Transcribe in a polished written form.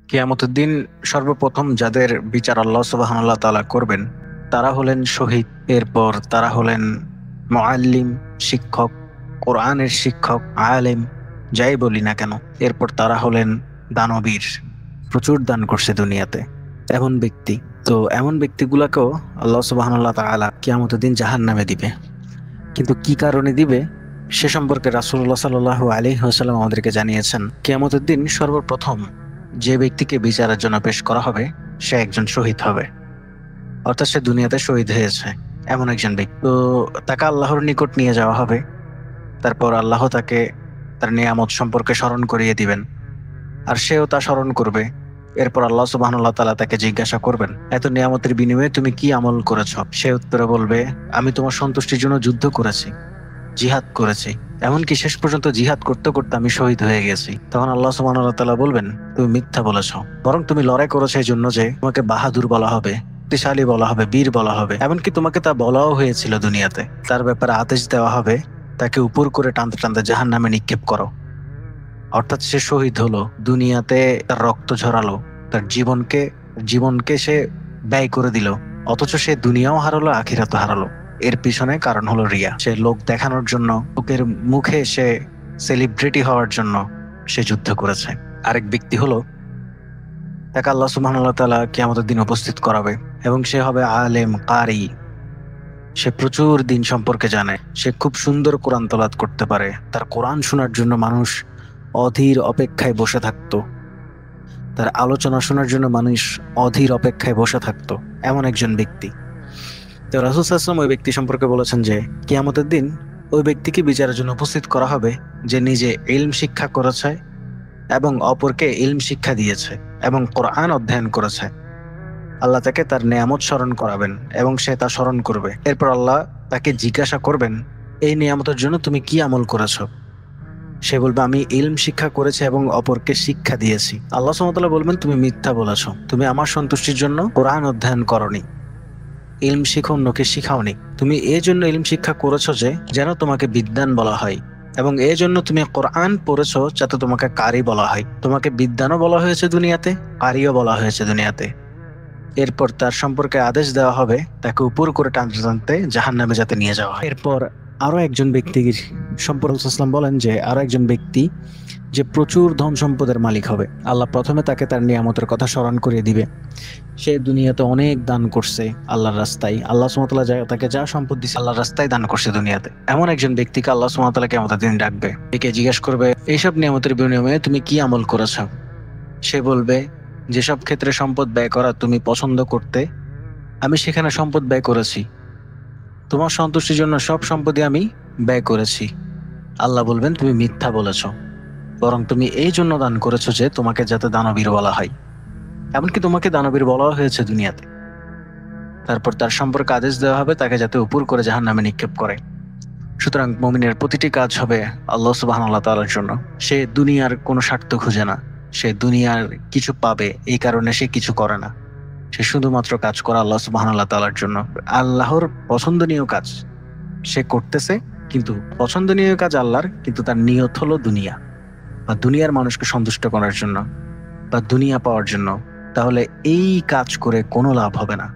কিয়ামতের দিন সর্বপ্রথম যাদের বিচার আল্লাহ সুবহানাহু ওয়া তাআলা করবেন তারা হলেন শহীদ। এরপর তারা হলেন মুআল্লিম, শিক্ষক, কোরআনের শিক্ষক, আলেম, যাই বলি না কেন। এরপর তারা হলেন দানবীর, প্রচুর দান করছে দুনিয়াতে এমন ব্যক্তি। তো এমন ব্যক্তিগুলাকেও আল্লাহ সুবহানাহু ওয়া তাআলা কিয়ামতের দিন জাহান্নামে দিবে। কিন্তু কি কারণে দিবে সে সম্পর্কে রাসূলুল্লাহ সাল্লাল্লাহু আলাইহি ওয়াসাল্লাম আমাদেরকে জানিয়েছেন, কিয়ামতের দিন সর্বপ্রথম যে ব্যক্তিকে বিচারের জন্য পেশ করা হবে সে একজন শহীদ হবে, অর্থাৎ সে দুনিয়াতে শহীদ হয়েছে এমন একজন ব্যক্তি। তো তাকে আল্লাহর নিকট নিয়ে যাওয়া হবে। তারপর আল্লাহ তাকে তার নিয়ামত সম্পর্কে স্মরণ করিয়ে দিবেন, আর সেও তা স্মরণ করবে। এরপর আল্লাহ সুবহানাহু ওয়া তাআলা তাকে জিজ্ঞাসা করবেন, এত নিয়ামতের বিনিময়ে তুমি কি আমল করেছ? সে উত্তরে বলবে, আমি তোমার সন্তুষ্টির জন্য যুদ্ধ করেছি, জিহাদ করেছি, এমনকি শেষ পর্যন্ত জিহাদ করতে করতে আমি শহীদ হয়ে গেছি। তখন আল্লাহ সুবহানাহু ওয়া তাআলা বলবেন, তুমি মিথ্যা বলেছ, বরং তুমি লড়াই করেছো এই জন্য যে তোমাকে বাহাদুর বলা হবে, শক্তিশালী বলা হবে, বীর বলা হবে, এমনকি তোমাকে তা বলাও হয়েছিল দুনিয়াতে। তার ব্যাপারে আদেশ দেওয়া হবে তাকে উপর করে টানতে টানতে জাহান্নামে নিক্ষেপ করো। অর্থাৎ সে শহীদ হলো, দুনিয়াতে তার রক্ত ঝরালো, তার জীবনকে সে ব্যয় করে দিল, অথচ সে দুনিয়াও হারালো, আখিরাতও হারালো। এর পিছনে কারণ হলো রিয়া। সে লোক দেখানোর জন্য, লোকের মুখে সে সেলিব্রিটি হওয়ার জন্য সে যুদ্ধ করেছে। আরেক ব্যক্তি হলো, তাকে আল্লাহ সুবহানাহু ওয়া তাআলা কিয়ামতের দিন উপস্থিত করাবে এবং সে হবে আলেম, কারি। সে প্রচুর দিন সম্পর্কে জানে, সে খুব সুন্দর কোরআন তেলাওয়াত করতে পারে, তার কোরআন শোনার জন্য মানুষ অধীর অপেক্ষায় বসে থাকতো, তার আলোচনা শোনার জন্য মানুষ অধীর অপেক্ষায় বসে থাকতো, এমন একজন ব্যক্তি। তো রাসূল সাল্লাল্লাহু আলাইহি ওয়াসাল্লাম ওই ব্যক্তি সম্পর্কে বলেছেন যে কিয়ামতের দিন ওই ব্যক্তিকে বিচারের জন্য উপস্থিত করা হবে যে নিজে ইলম শিক্ষা করেছে এবং অপরকে ইলম শিক্ষা দিয়েছে এবং কোরআন অধ্যয়ন করেছে। আল্লাহ তাকে তার নিয়ামত স্মরণ করাবেন এবং সে তা স্মরণ করবে। এরপর আল্লাহ তাকে জিজ্ঞাসা করবেন, এই নিয়ামতের জন্য তুমি কি আমল করেছো? সে বলবে, আমি ইলম শিক্ষা করেছি এবং অপরকে শিক্ষা দিয়েছি। আল্লাহ সুবহানাহু ওয়া তাআলা বলবেন, তুমি মিথ্যা বলেছো, তুমি আমার সন্তুষ্টির জন্য কোরআন অধ্যয়ন করনি, ইলম শিখো, অন্যকে শিখাওনি। তুমি এই জন্য ইলম শিক্ষা করেছো যে যেন তোমাকে বিদ্বান বলা হয়, এবং এই জন্য তুমি কোরআন পড়েছো যাতে তোমাকে কারি বলা হয়। তোমাকে বিদ্বানও বলা হয়েছে দুনিয়াতে, কারিও বলা হয়েছে দুনিয়াতে। এরপর তার সম্পর্কে আদেশ দেওয়া হবে তাকে উপর করে টানতে টানতে জাহান্নামে যাতে নিয়ে যাওয়া হয়। এরপর আরো একজন ব্যক্তির সম্পর্কে রাসূলুল্লাহ বলেন যে আরো একজন ব্যক্তি যে প্রচুর ধন সম্পদের মালিক হবে। আল্লাহ প্রথমে তাকে তার নিয়ামতের কথা স্মরণ করিয়ে দিবে। সে দুনিয়াতে অনেক দান করছে আল্লাহর রাস্তায়, আল্লাহ সুবহানাহু ওয়া তাআলা তাকে যা সম্পদ দিয়েছে আল্লাহর রাস্তায় দান করছে দুনিয়াতে। এমন একজন ব্যক্তিকে আল্লাহ সুবহানাহু ওয়া তাআলা কিয়ামতের দিন ডাকবে, একে জিজ্ঞেস করবে, এইসব নিয়ামতের বিনিময়ে তুমি কি আমল করেছো? সে বলবে, যেসব ক্ষেত্রে সম্পদ ব্যয় করা তুমি পছন্দ করতে আমি সেখানে সম্পদ ব্যয় করেছি, তোমার সন্তুষ্টির জন্য সব সম্পদই আমি ব্যয় করেছি। আল্লাহ বলবেন, তুমি মিথ্যা বলেছ, বরং তুমি এই জন্য দান করেছো যে তোমাকে যাতে দানবীর বলা হয়, এমনকি তোমাকে দানবীর বলাও হয়েছে দুনিয়াতে। তারপর তার সম্পর্কে আদেশ দেওয়া হবে তাকে যাতে উপর করে জাহান্নামে নিক্ষেপ করে। সুতরাং মুমিনের প্রতিটি কাজ হবে আল্লাহ সুবহানাহু ওয়া তাআলার জন্য। সে দুনিয়ার কোনো স্বার্থ খুঁজে না, সে দুনিয়ার কিছু পাবে এই কারণে সে কিছু করে না, সে শুধুমাত্র কাজ করে আল্লাহ সুবহানাহু ওয়া তাআলার জন্য। আল্লাহর পছন্দনীয় কাজ সে করতেছে, কিন্তু পছন্দনীয় কাজ আল্লাহর, কিন্তু তার নিয়ত হলো দুনিয়া বা দুনিয়ার মানুষকে সন্তুষ্ট করার জন্য বা দুনিয়া পাওয়ার জন্য। তাহলে এই কাজ করে কোনো লাভ হবে না।